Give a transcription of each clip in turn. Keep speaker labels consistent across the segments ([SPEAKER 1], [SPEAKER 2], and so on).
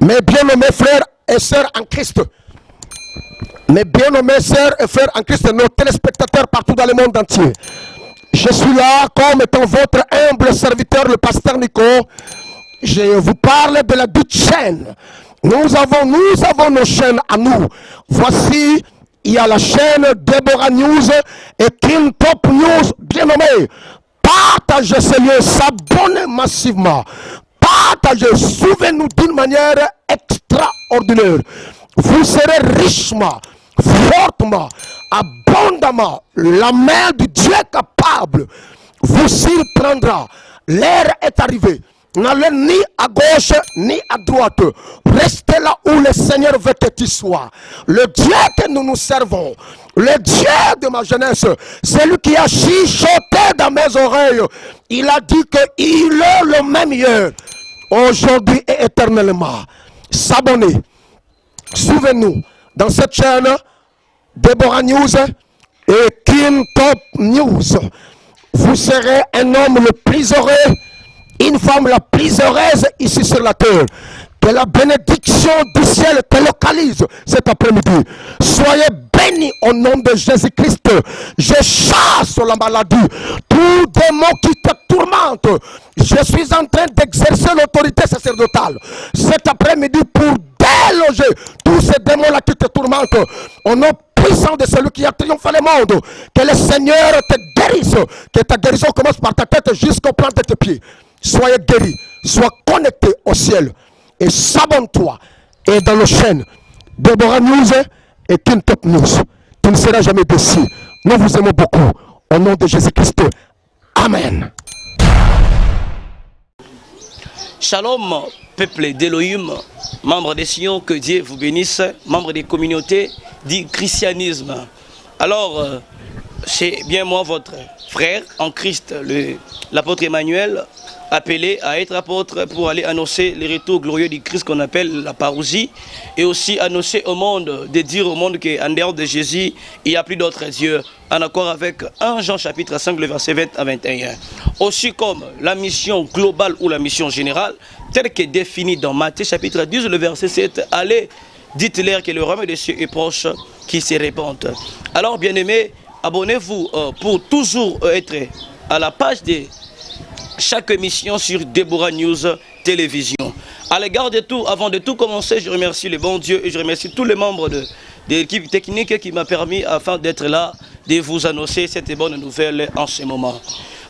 [SPEAKER 1] Mes bien-aimés frères et sœurs en Christ, mes bien-aimés sœurs et frères en Christ, nos téléspectateurs partout dans le monde entier, je suis là comme étant votre humble serviteur, le pasteur Nico. Je vous parle de la dite chaîne. Nous avons nos chaînes à nous. Voici, il y a la chaîne Deborah News et King Top News, bien nommé. Partagez ce lieu, s'abonnez massivement. Partagez, suivez-nous d'une manière extraordinaire. Vous serez richement, fortement, abondamment. La main du Dieu capable vous surprendra. L'heure est arrivée. N'allez ni à gauche ni à droite. Restez là où le Seigneur veut que tu sois. Le Dieu que nous nous servons, le Dieu de ma jeunesse, celui qui a chuchoté dans mes oreilles, il a dit qu'il est le même hier, aujourd'hui et éternellement. S'abonner. Souvenez-nous, dans cette chaîne, Deborah News et King Top News, vous serez un homme le plus heureux, une femme la plus heureuse ici sur la terre. Que la bénédiction du ciel te localise cet après-midi. Soyez bénis au nom de Jésus-Christ. Je chasse la maladie, tout démon qui te tourmente. Je suis en train d'exercer l'autorité sacerdotale cet après-midi pour déloger tous ces démons-là qui te tourmentent. Au nom puissant de celui qui a triomphé le monde, que le Seigneur te guérisse, que ta guérison commence par ta tête jusqu'au plan de tes pieds. Soyez guéris, sois connecté au ciel et s'abonne-toi. Et dans nos chaînes, Deborah News et King Top News, tu ne seras jamais déçu. Nous vous aimons beaucoup. Au nom de Jésus-Christ. Amen.
[SPEAKER 2] Shalom, peuple d'Elohim, membres des Sion, que Dieu vous bénisse, membres des communautés du christianisme. Alors, c'est bien moi, votre frère en Christ, l'apôtre Emmanuel, appelé à être apôtre pour aller annoncer le retour glorieux du Christ qu'on appelle la parousie, et aussi annoncer au monde, de dire au monde qu'en dehors de Jésus, il n'y a plus d'autres dieux, en accord avec 1 Jean chapitre 5, le verset 20 à 21. Aussi comme la mission globale ou la mission générale, telle que définie dans Matthieu chapitre 10, le verset 7, allez, dites-leur que le royaume des cieux est proche, qui se répandent. Alors, bien-aimés, abonnez-vous pour toujours être à la page de chaque émission sur Deborah News Télévision. À l'égard de tout, avant de tout commencer, je remercie le bon Dieu et je remercie tous les membres de l'équipe technique qui m'a permis, afin d'être là, de vous annoncer cette bonne nouvelle en ce moment.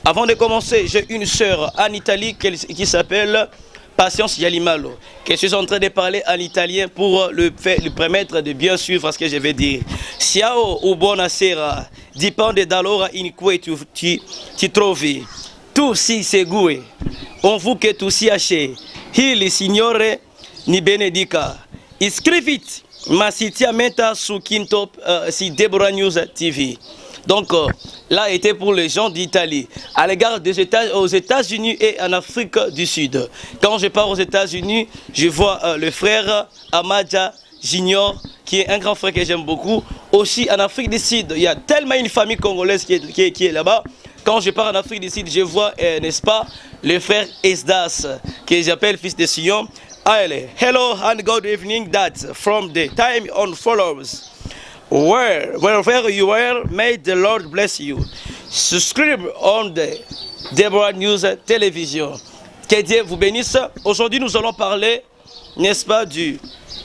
[SPEAKER 2] Avant de commencer, j'ai une sœur en Italie qui s'appelle Patience Yalimalo, que je suis en train de parler en italien pour lui permettre de bien suivre ce que je vais dire. Ciao o buonasera, dipende dall'ora in cui ti trovi. Tu si segui, on vous que tu sia chez, il Signore ni benedica. Iscriviti, ma sitiamenta su Kintop, si Deborah News TV. Donc là était pour les gens d'Italie. À l'égard aux États-Unis et en Afrique du Sud. Quand je pars aux États-Unis, je vois le frère Amadja Junior, qui est un grand frère que j'aime beaucoup. Aussi en Afrique du Sud, il y a tellement une famille congolaise qui est là-bas. Quand je pars en Afrique du Sud, je vois, n'est-ce pas, le frère Esdas, que j'appelle fils de Sion. Allez, hello and good evening, Dad, from the time on follows. Wherever you are, may the Lord bless you. Subscribe on the Deborah News Télévision. Que Dieu vous bénisse. Aujourd'hui, nous allons parler, n'est-ce pas, du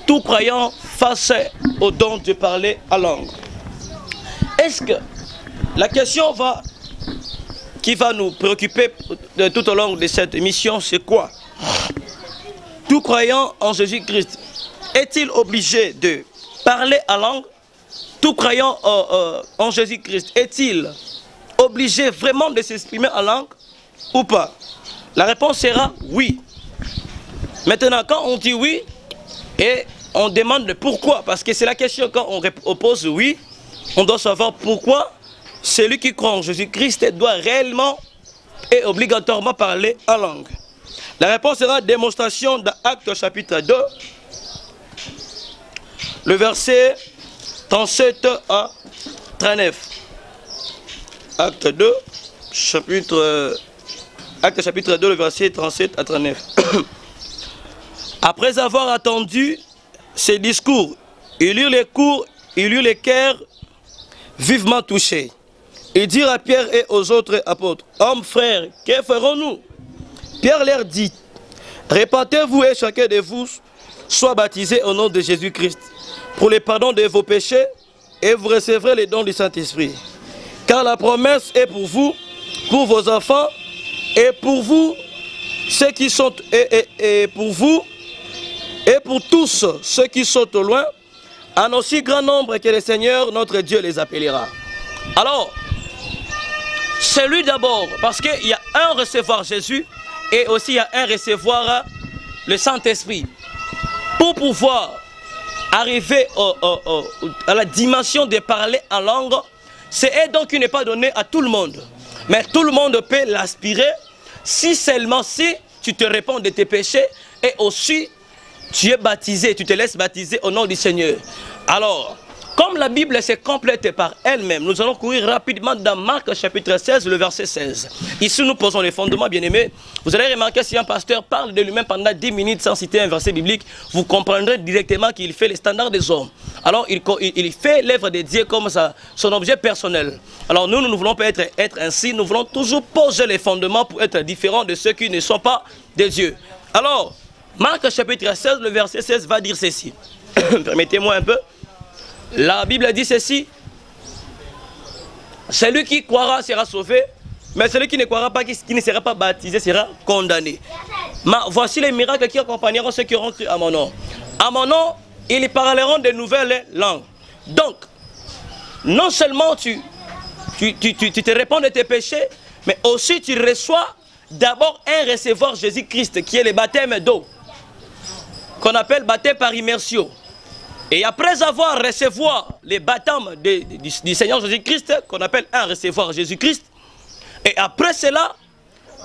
[SPEAKER 2] tout croyant face au don de parler à langue. Est-ce que la question qui va nous préoccuper tout au long de cette émission, c'est quoi? Tout croyant en Jésus-Christ est-il obligé de parler à langue? Tout croyant en Jésus-Christ est-il obligé vraiment de s'exprimer en langue ou pas? La réponse sera oui. Maintenant, quand on dit oui, et on demande pourquoi, parce que c'est la question, quand on oppose oui, on doit savoir pourquoi celui qui croit en Jésus-Christ doit réellement et obligatoirement parler en langue. La réponse sera démonstration dans Actes chapitre 2, le verset 37 à 39. Acte chapitre 2, le verset 37 à 39. Après avoir attendu ces discours, ils eurent les cœurs vivement touchés. Ils dirent à Pierre et aux autres apôtres, « Hommes, frères, que ferons-nous » Pierre leur dit, « Répentez-vous et chacun de vous soit baptisé au nom de Jésus-Christ pour le pardon de vos péchés et vous recevrez les dons du Saint-Esprit. Car la promesse est pour vous, pour vos enfants et pour vous, ceux qui sont et pour vous et pour tous ceux qui sont au loin, en aussi grand nombre que le Seigneur notre Dieu les appellera. » Alors, c'est lui d'abord, parce qu'il y a un recevoir Jésus et aussi il y a un recevoir le Saint-Esprit. Pour pouvoir arriver à la dimension de parler en langue, c'est donc qui n'est pas donné à tout le monde. Mais tout le monde peut l'aspirer si seulement si tu te réponds de tes péchés et aussi tu es baptisé, tu te laisses baptiser au nom du Seigneur. Alors, comme la Bible s'est complète par elle-même, nous allons courir rapidement dans Marc chapitre 16, le verset 16. Ici, nous posons les fondements, bien-aimés. Vous allez remarquer, si un pasteur parle de lui-même pendant 10 minutes sans citer un verset biblique, vous comprendrez directement qu'il fait les standards des hommes. Alors, il fait l'œuvre de Dieu comme ça, son objet personnel. Alors, nous ne voulons pas être ainsi, nous voulons toujours poser les fondements pour être différents de ceux qui ne sont pas des dieux. Alors, Marc chapitre 16, le verset 16 va dire ceci. Permettez-moi un peu. La Bible dit ceci, celui qui croira sera sauvé, mais celui qui ne croira pas, qui ne sera pas baptisé sera condamné. Voici les miracles qui accompagneront ceux qui auront cru à mon nom. À mon nom, ils parleront de nouvelles langues. Donc, non seulement tu te réponds de tes péchés, mais aussi tu reçois d'abord un recevoir Jésus-Christ, qui est le baptême d'eau, qu'on appelle baptême par immersion. Et après avoir recevoir les baptêmes du Seigneur Jésus-Christ, qu'on appelle un recevoir Jésus-Christ, et après cela,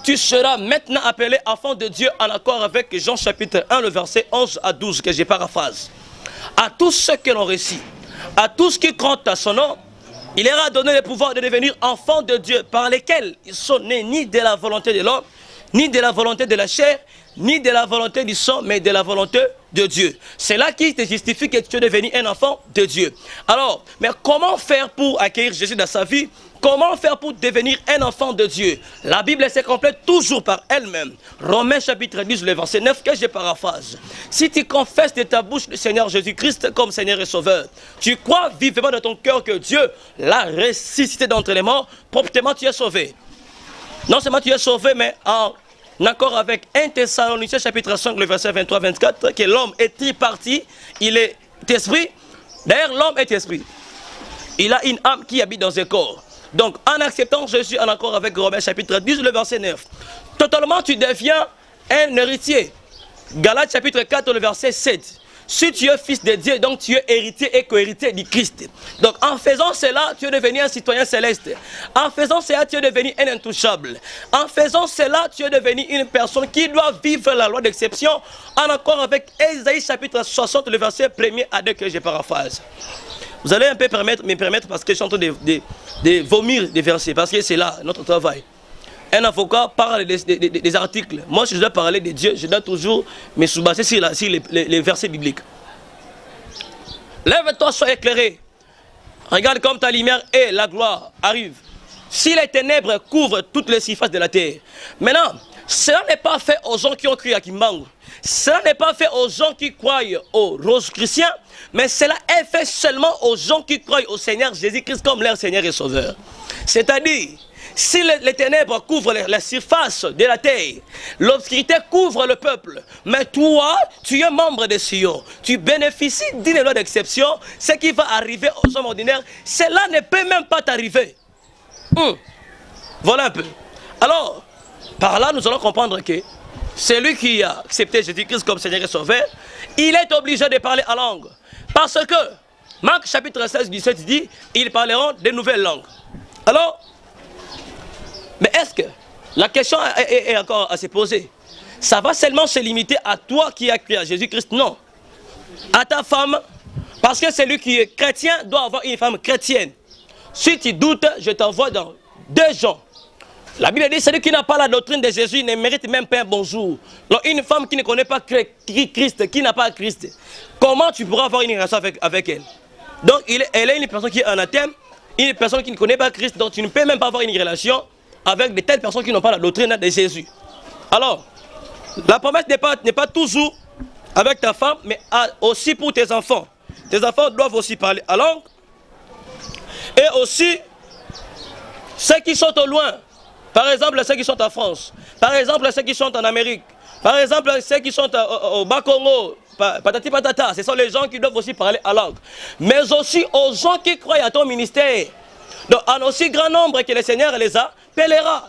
[SPEAKER 2] tu seras maintenant appelé enfant de Dieu en accord avec Jean chapitre 1, le verset 11 à 12, que je paraphrase. À tous ceux qui l'ont reçu, à tous qui comptent à son nom, il leur a donné le pouvoir de devenir enfants de Dieu, par lesquels ils sont nés ni de la volonté de l'homme, ni de la volonté de la chair, ni de la volonté du sang, mais de la volonté de Dieu. C'est là qui te justifie que tu es devenu un enfant de Dieu. Alors, mais comment faire pour accueillir Jésus dans sa vie? Comment faire pour devenir un enfant de Dieu? La Bible se complète toujours par elle-même. Romains chapitre 10, le verset 9, que je paraphrase. Si tu confesses de ta bouche le Seigneur Jésus-Christ comme Seigneur et Sauveur, tu crois vivement dans ton cœur que Dieu l'a ressuscité d'entre les morts, promptement tu es sauvé. Non seulement tu es sauvé, mais en accord avec 1 Thessaloniciens chapitre 5, le verset 23-24, que l'homme est triparti, il est esprit. D'ailleurs, l'homme est esprit. Il a une âme qui habite dans un corps. Donc, en acceptant Jésus en accord avec Romains chapitre 10, le verset 9, totalement tu deviens un héritier. Galates chapitre 4, le verset 7. Si tu es fils de Dieu, donc tu es héritier et co-héritier du Christ. Donc en faisant cela, tu es devenu un citoyen céleste. En faisant cela, tu es devenu un intouchable. En faisant cela, tu es devenu une personne qui doit vivre la loi d'exception en accord avec Ésaïe chapitre 60, le verset 1er à 2 que je paraphrase. Vous allez un peu me permettre parce que je suis en train de vomir des versets, parce que c'est là notre travail. Un avocat parle des articles. Moi, si je dois parler de Dieu, je dois toujours me sous-baser sur les versets bibliques. Lève-toi, sois éclairé. Regarde comme ta lumière et la gloire arrivent. Si les ténèbres couvrent toutes les surfaces de la terre. Maintenant, cela n'est pas fait aux gens qui ont cru à Kimbangu. Cela n'est pas fait aux gens qui croient aux Rose-Chrétiens, mais cela est fait seulement aux gens qui croient au Seigneur Jésus-Christ comme leur Seigneur et Sauveur. C'est-à-dire, si les ténèbres couvrent la surface de la terre, l'obscurité couvre le peuple, mais toi, tu es membre de Sion, tu bénéficies d'une loi d'exception, ce qui va arriver aux hommes ordinaires, cela ne peut même pas t'arriver. Voilà un peu. Alors, par là, nous allons comprendre que celui qui a accepté Jésus-Christ comme Seigneur et Sauveur, il est obligé de parler en langue. Parce que, Marc chapitre 16, 17 dit, ils parleront de nouvelles langues. Alors, mais est-ce que la question est encore à se poser? Ça va seulement se limiter à toi qui as cru à Jésus-Christ? Non. À ta femme, parce que celui qui est chrétien doit avoir une femme chrétienne. Si tu doutes, je t'envoie dans 2 Jean. La Bible dit, celui qui n'a pas la doctrine de Jésus ne mérite même pas un bonjour. Donc une femme qui ne connaît pas Christ, qui n'a pas Christ, comment tu pourras avoir une relation avec elle? Donc elle est une personne qui est anathème, une personne qui ne connaît pas Christ, donc tu ne peux même pas avoir une relation avec de telles personnes qui n'ont pas la doctrine de Jésus. Alors, la promesse n'est pas toujours avec ta femme, mais aussi pour tes enfants. Tes enfants doivent aussi parler à langue. Et aussi, ceux qui sont au loin, par exemple ceux qui sont en France, par exemple ceux qui sont en Amérique, par exemple ceux qui sont au Bas-Congo, patati patata, ce sont les gens qui doivent aussi parler à langue. Mais aussi aux gens qui croient à ton ministère. Donc en aussi grand nombre que le Seigneur les appellera.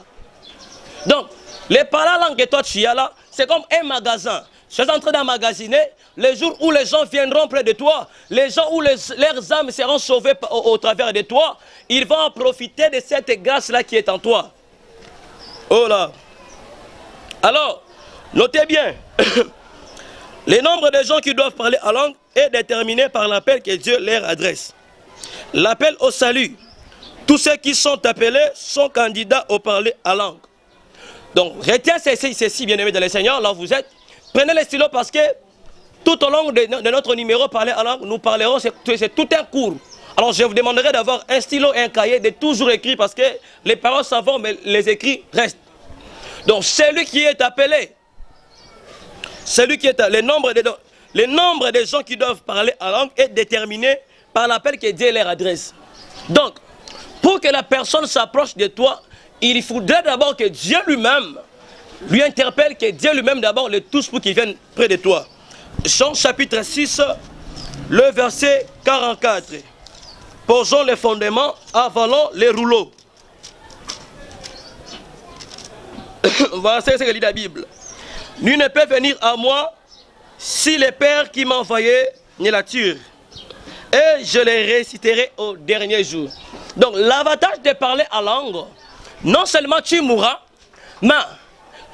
[SPEAKER 2] Donc, les parler à langue que toi tu as là, c'est comme un magasin. Tu es en train d'emmagasiner les jours où les gens viendront près de toi, les gens où leurs âmes seront sauvées au travers de toi, ils vont en profiter de cette grâce-là qui est en toi. Oh là. Alors, notez bien, le nombre de gens qui doivent parler en langue est déterminé par l'appel que Dieu leur adresse. L'appel au salut. Tous ceux qui sont appelés sont candidats au parler en langue. Donc, retiens ceci, bien-aimés dans le Seigneur, là où vous êtes. Prenez les stylos parce que tout au long de notre numéro parler en langue, nous parlerons, c'est tout un cours. Alors, je vous demanderai d'avoir un stylo et un cahier, de toujours écrire parce que les paroles s'en vont, mais les écrits restent. Donc, celui qui est appelé, le nombre de gens qui doivent parler en langue est déterminé par l'appel que Dieu leur adresse. Donc, pour que la personne s'approche de toi, il faudrait d'abord que Dieu lui-même lui interpelle, que Dieu lui-même d'abord le touche pour qu'il vienne près de toi. Jean chapitre 6, le verset 44. Posons les fondements, avalons les rouleaux. Voilà ce que dit la Bible. Nul ne peut venir à moi si le Père qui m'a envoyé ne l'attire. Et je les réciterai au dernier jour. Donc l'avantage de parler en langue, non seulement tu mourras, mais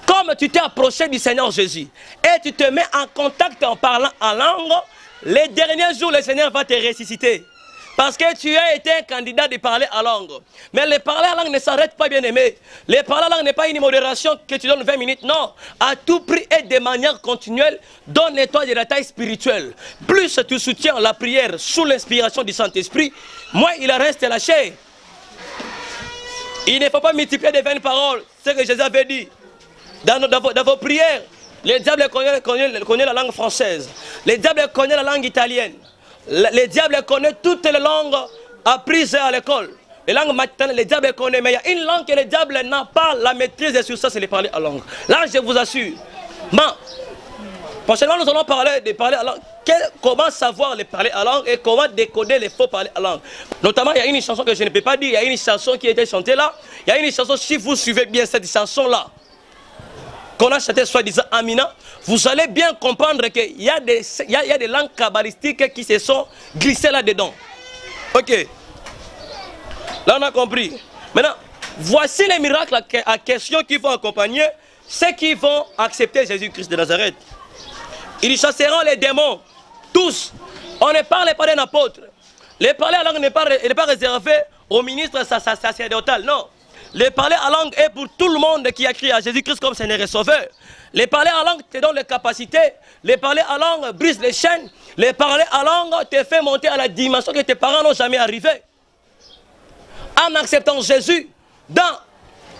[SPEAKER 2] comme tu t'es approché du Seigneur Jésus et tu te mets en contact en parlant en langue, les derniers jours, le Seigneur va te ressusciter. Parce que tu as été un candidat de parler en langue. Mais le parler en langue ne s'arrête pas, bien aimé. Le parler en langue n'est pas une modération que tu donnes 20 minutes. Non, à tout prix et de manière continuelle, donne-toi de la taille spirituelle. Plus tu soutiens la prière sous l'inspiration du Saint-Esprit, moins il reste lâché. Il ne faut pas multiplier des vaines paroles. C'est ce que Jésus avait dit. Dans vos prières, le diable connaît la langue française. Le diable connaît la langue italienne. Le diable connaît toutes les langues apprises à l'école. Les langues maternelles, le diable connaît. Mais il y a une langue que le diable n'a pas la maîtrise sur ça, c'est de parler en langue. Là, je vous assure. Mais, prochainement, nous allons parler de parler en langue. Comment savoir les parler en langue et comment décoder les faux parler en langue. Notamment, il y a une chanson que je ne peux pas dire. Il y a une chanson qui a été chantée là. Il y a une chanson, si vous suivez bien cette chanson-là, qu'on a chanté soi-disant Amina, vous allez bien comprendre qu'il y a des langues kabbalistiques qui se sont glissées là-dedans. Ok. Là, on a compris. Maintenant, voici les miracles à question qui vont accompagner ceux qui vont accepter Jésus-Christ de Nazareth. Ils chasseront les démons, tous. On ne parle pas d'un apôtre. Le parler en langue n'est pas réservé au ministre sacerdotal, non. Le parler en langue est pour tout le monde qui a crié à Jésus-Christ comme Seigneur et Sauveur. Le parler en langue te donne les capacités. Le parler en langue brise les chaînes. Le parler en langue te fait monter à la dimension que tes parents n'ont jamais arrivé. En acceptant Jésus,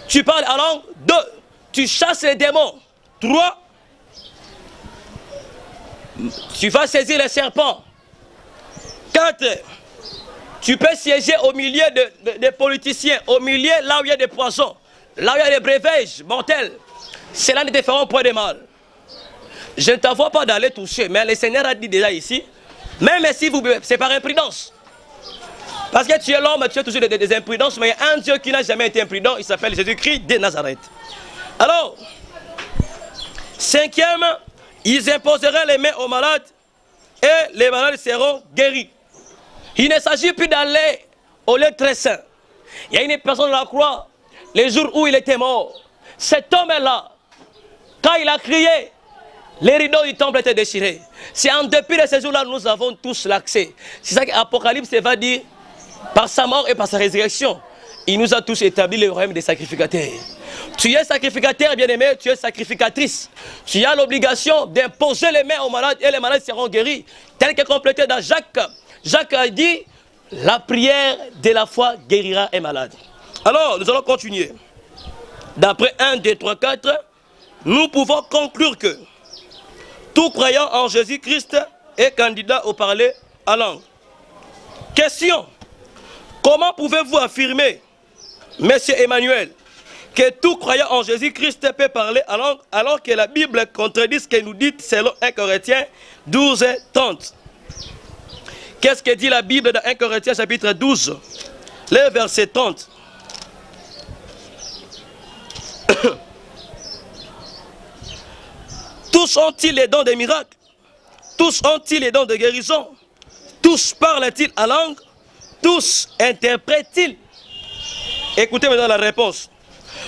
[SPEAKER 2] tu parles en langue. 2, tu chasses les démons. 3, tu vas saisir les serpents. 4, tu peux siéger au milieu des politiciens, au milieu là où il y a des poisons, là où il y a des breuvages mortels. Cela ne te fera point de mal. Je ne t'envoie pas d'aller toucher, mais le Seigneur a dit déjà ici, même si c'est par imprudence. Parce que tu es l'homme, tu as toujours des imprudences, mais il y a un Dieu qui n'a jamais été imprudent, il s'appelle Jésus-Christ de Nazareth. Alors, 5e, ils imposeraient les mains aux malades et les malades seront guéris. Il ne s'agit plus d'aller au lieu très saint. Il y a une personne à la croix, les jours où il était mort. Cet homme-là, quand il a crié, les rideaux du temple étaient déchirés. C'est en dépit de ces jours-là, nous avons tous l'accès. C'est ça qu'Apocalypse va dire, par sa mort et par sa résurrection. il nous a tous établi le royaume des sacrificateurs. Tu es sacrificateur, bien-aimé, tu es sacrificatrice. Tu as l'obligation d'imposer les mains aux malades et les malades seront guéris. Tel que complété dans Jacques. Jacques a dit, la prière de la foi guérira un malade. Alors, nous allons continuer. D'après 1, 2, 3, 4, nous pouvons conclure que tout croyant en Jésus-Christ est candidat au parler à langue. Question. Comment pouvez-vous affirmer, Monsieur Emmanuel, que tout croyant en Jésus-Christ peut parler à langue alors que la Bible contredit ce que nous dit selon 1 Corinthiens 12, 30. Qu'est-ce que dit la Bible dans 1 Corinthiens chapitre 12, le verset 30? Tous ont-ils les dons des miracles? Tous ont-ils les dons de guérison? Tous parlent-ils à langue? Tous interprètent-ils? Écoutez maintenant la réponse.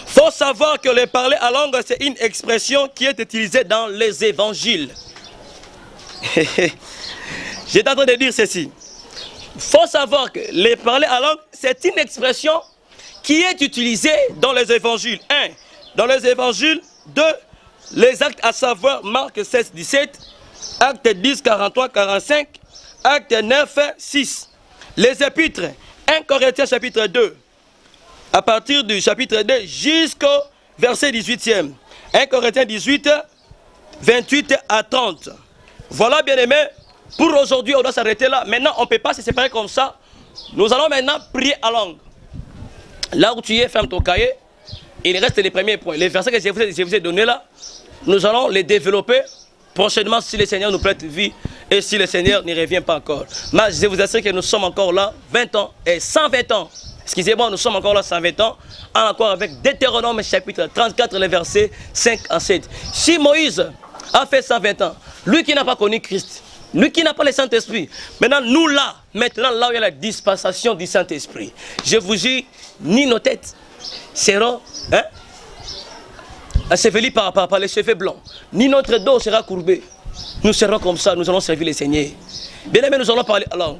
[SPEAKER 2] Il faut savoir que le parler à langue, c'est une expression qui est utilisée dans les évangiles. J'étais en train de dire ceci. Il faut savoir que le parler à langue, c'est une expression qui est utilisée dans les évangiles. 1. Dans les évangiles. 2. Les actes, à savoir Marc 16, 17, Actes 10, 43, 45, Actes 9, 6. Les épîtres, 1 Corinthiens chapitre 2, à partir du chapitre 2 jusqu'au verset 18e. 1 Corinthiens 18, 28 à 30. Voilà, bien aimé, pour aujourd'hui, on doit s'arrêter là. Maintenant, on ne peut pas se séparer comme ça. Nous allons maintenant prier à langue. Là où tu es, ferme ton cahier. Il reste les premiers points. Les versets que je vous ai donnés là, nous allons les développer prochainement si le Seigneur nous prête vie et si le Seigneur n'y revient pas encore. Mais je vous assure que nous sommes encore là 20 ans et 120 ans. Excusez-moi, nous sommes encore là 120 ans, en accord avec Deutéronome chapitre 34, les versets 5 à 7. Si Moïse a fait 120 ans, lui qui n'a pas connu Christ, lui qui n'a pas le Saint-Esprit, maintenant nous là, là où il y a la dispensation du Saint-Esprit, je vous dis, ni nos têtes seront ensevelies par les cheveux blancs, ni notre dos sera courbé. Nous serons comme ça, nous allons servir le Seigneur. Bien aimé, nous allons parler à langue.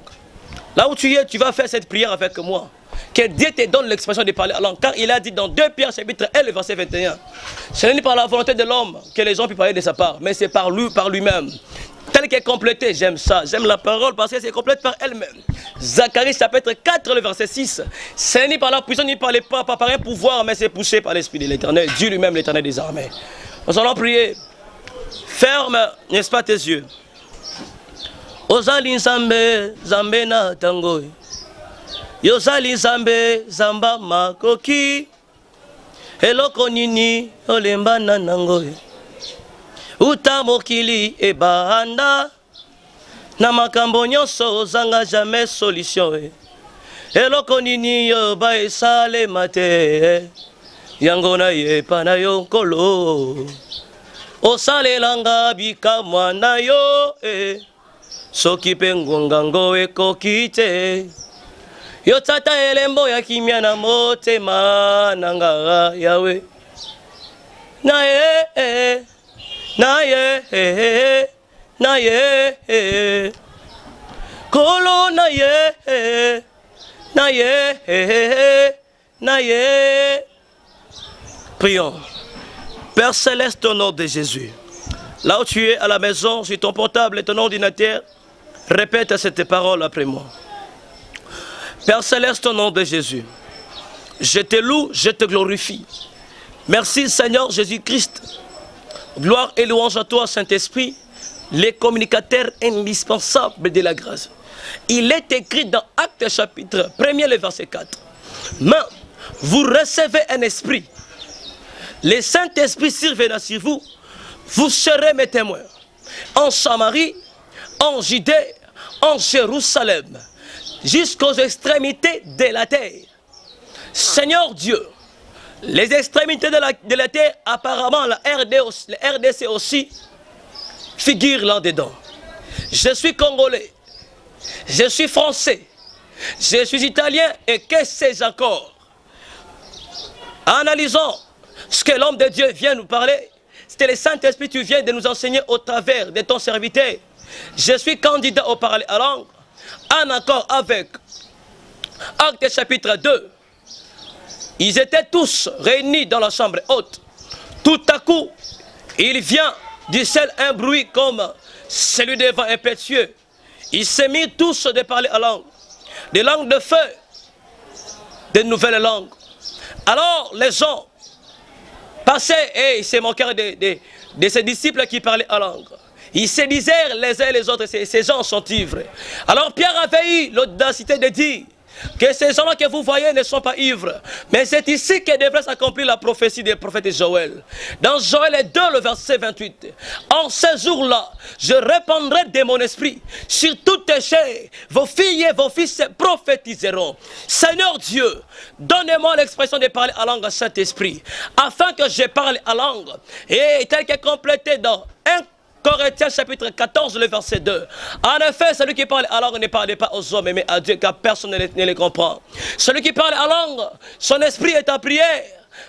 [SPEAKER 2] Là où tu es, tu vas faire cette prière avec moi. Que Dieu te donne l'expression de parler à langue. Car il a dit dans 2 Pierre chapitre 1, le verset 21. Ce n'est pas par la volonté de l'homme que les gens puissent parler de sa part, mais c'est par lui-même. Tel qu'est complété, j'aime ça. J'aime la parole parce que c'est complète par elle-même. Zacharie chapitre 4, le verset 6. Ce n'est pas par la puissance, ni par un pouvoir, mais c'est poussé par l'Esprit de l'Éternel. Dieu lui-même, l'Éternel des armées. Nous allons prier. Ferme, n'est-ce pas, tes yeux. Ozali Nzambe, Nzambe na tango. Yozali Nzambe, Zamba makoki. Eloko nini, olemba na nango. Uta mokili ebanda. Na makambo nyonso ozanga jamais solution. Eloko nini yo ba esale mate. Yango na yepa na yo nkolo. Osalelanga bikamwa na yo soki pe ngongango ekoki te. Yo tata elembo ya kimia na motema nanga yawe. Na ye, na ye, na ye. Kolo na ye, na ye, na ye. Prions. Père Céleste, au nom de Jésus, là où tu es à la maison, sur ton portable et ton ordinateur, répète cette parole après moi. Père Céleste, au nom de Jésus, je te loue, je te glorifie. Merci Seigneur Jésus-Christ. Gloire et louange à toi, Saint-Esprit, les communicateurs indispensables de la grâce. Il est écrit dans Actes chapitre 1er, le verset 4. Mais vous recevez un esprit. Le Saint-Esprit survenant sur vous, vous serez mes témoins. En Samarie, en Judée, en Jérusalem, jusqu'aux extrémités de la terre. Seigneur Dieu, les extrémités de la terre, apparemment la RDC aussi, figure là-dedans. Je suis congolais, je suis français, je suis italien et que sais-je encore. Analysons ce que l'homme de Dieu vient nous parler. C'était le Saint-Esprit que tu viens de nous enseigner au travers de ton serviteur. Je suis candidat au parler à langue, en accord avec Actes chapitre 2, Ils étaient tous réunis dans la chambre haute. Tout à coup, il vient du ciel un bruit comme celui des vents impétueux. Ils se mirent tous de parler en langue, des langues de feu, de nouvelles langues. Alors les gens passaient et ils se moquèrent de ces disciples qui parlaient en langue. Ils se disaient les uns et les autres, ces gens sont ivres. Alors Pierre avait eu l'audacité de dire que ces gens-là que vous voyez ne sont pas ivres. Mais c'est ici que devrait s'accomplir la prophétie des prophètes de Joël. Dans Joël 2, le verset 28. En ces jours-là, je répandrai de mon esprit sur toutes tes chairs. Vos filles et vos fils prophétiseront. Seigneur Dieu, donnez-moi l'expression de parler en langue à Saint-Esprit, afin que je parle en langue. Et tel que complété dans 1 Corinthiens chapitre 14, le verset 2. En effet, celui qui parle en langue ne parle pas aux hommes, mais à Dieu, car personne ne les comprend. Celui qui parle en langue, son esprit est en prière,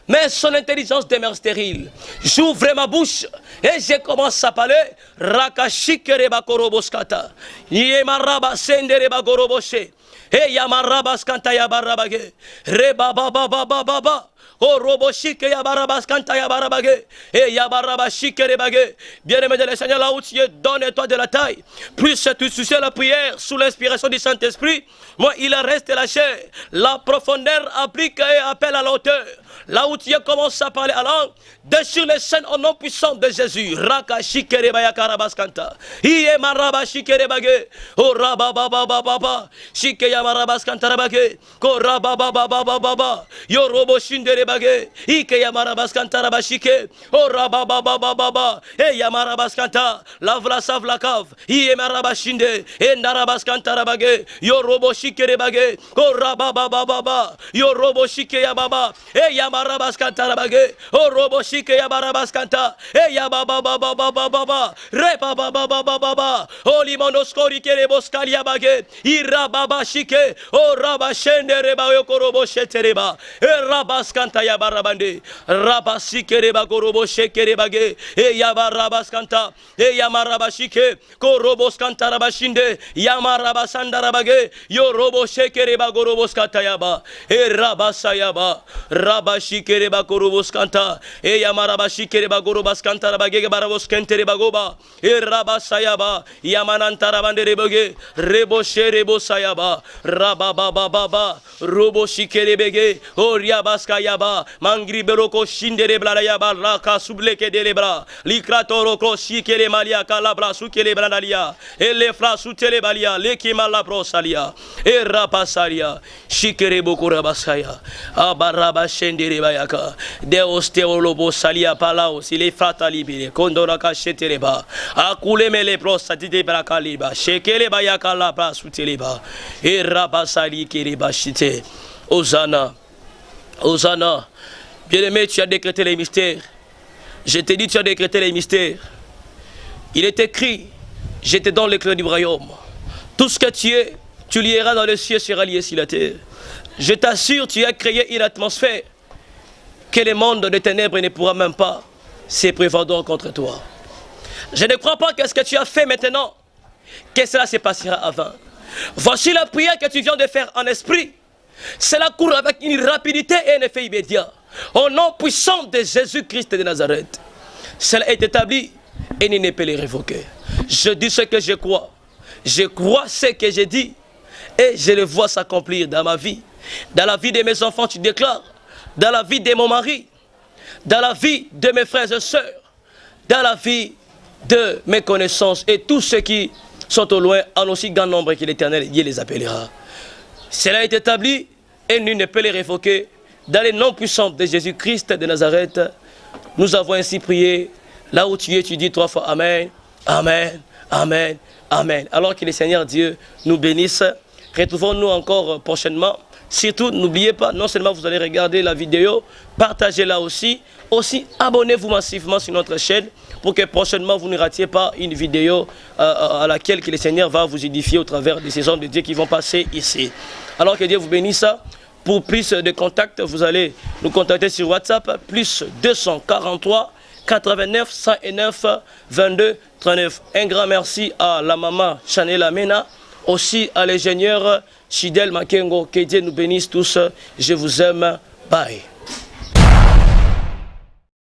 [SPEAKER 2] mais son intelligence demeure stérile. J'ouvre ma bouche et je commence à parler. Rakashikereba koroboskata. Yemaraba sendereba goroboshe. Et yamaraba skanta yabarabage. Reba baba baba baba. Oh roboshike yabarabas kanta yabarabage. Et yabarabashike rebage. Bien-aimé de le Seigneur, là où tu es, donne-toi de la taille. Plus tu soucies la prière sous l'inspiration du Saint-Esprit, moi il reste la chair. La profondeur applique et appelle à la hauteur. Là où tu es, commence à parler à langue. Déchire les chaînes au nom puissant de Jésus. Raka shikerebaya karabaskanta. Iye maraba shikerebage. Oh rabababababa. Shikeya marabaskanta rabage. Ko rabababababa. Yo robo shinderebage. Ikeya marabaskanta rabashike. Oh rabababababa. E yamarabaskanta. Lavla savla kav. Iye marabashinde. E narabaskanta rabage. Yo robo shikerebage. Ko rabababababa. Yo robo shikeya baba. E yamarabaskanta rabage. Oh robo shike yabarabaskanta. E yababababababa. Rebababababa. Oh limonoskori kereboskali yabage. Irababa shike. Oh rabashende reba yokorobo shetereba. E rabaskanta yabarabande. Rabasike reba korobo shekerebage. E yabarabaskanta. E yamarabashike. Koroboskanta rabashinde. Yamarabasanda rabage. Yo robo shekereba goroboskata yaba. E rabasayaba. Rabashike reba koroboskanta. E yamarabashike reba gorobaskanta rabage baraboskente reba goba. E rabasayaba. Yamananta rabande rebege. Rebo sherebo sayaba. Rababababa. Robo shike rebege. Oriabaska yaba. Mangri beroko shindere blala yaba. Raka subleke delebra. Likratoro kro shikele malia kalabra sukele branalia. E le fra sutele balia. Lekima la prosalia. E rapasalia. Shikere boko rabasaya. Abaraba shendere bayaka. Deos teolobo salia palaos. Il est fratalibile. Kondoraka shetereba. Akule mele prosatite brakaliba. Shekele bayaka la prasuteleba. E rabasali kereba shite. Hosanna. Hosanna. Bien-aimé, tu as décrété les mystères. Je te dis, tu as décrété les mystères. Il est écrit, j'étais dans les clés du royaume. Tout ce que tu es, tu lieras dans le ciel, sera lié sur la terre. Je t'assure, tu as créé une atmosphère que le monde de ténèbres ne pourra même pas se prévaloir contre toi. Je ne crois pas que ce que tu as fait maintenant, que cela se passera avant. Voici la prière que tu viens de faire en esprit. Cela court avec une rapidité et un effet immédiat. Au nom puissant de Jésus-Christ de Nazareth. Cela est établi et il ne peut le révoquer. Je dis ce que je crois. Je crois ce que j'ai dit. Et je le vois s'accomplir dans ma vie. Dans la vie de mes enfants, tu déclares. Dans la vie de mon mari. Dans la vie de mes frères et sœurs. Dans la vie de mes connaissances. Et tous ceux qui sont au loin, en aussi grand nombre que l'Éternel, Dieu les appellera. Cela est établi et nul ne peut les révoquer. Dans le nom puissant de Jésus-Christ de Nazareth, nous avons ainsi prié. Là où tu es, tu dis 3 fois Amen, Amen, Amen, Amen. Alors que le Seigneur Dieu nous bénisse. Retrouvons-nous encore prochainement. Surtout, n'oubliez pas, non seulement vous allez regarder la vidéo, partagez-la aussi. Aussi, abonnez-vous massivement sur notre chaîne pour que prochainement vous ne ratiez pas une vidéo à laquelle que le Seigneur va vous édifier au travers de ces hommes de Dieu qui vont passer ici. Alors que Dieu vous bénisse. Pour plus de contacts, vous allez nous contacter sur WhatsApp, plus 243 89 109 22 39. Un grand merci à la maman Chanel Amena, aussi à l'ingénieur Chidel Makengo. Que Dieu nous bénisse tous. Je vous aime. Bye.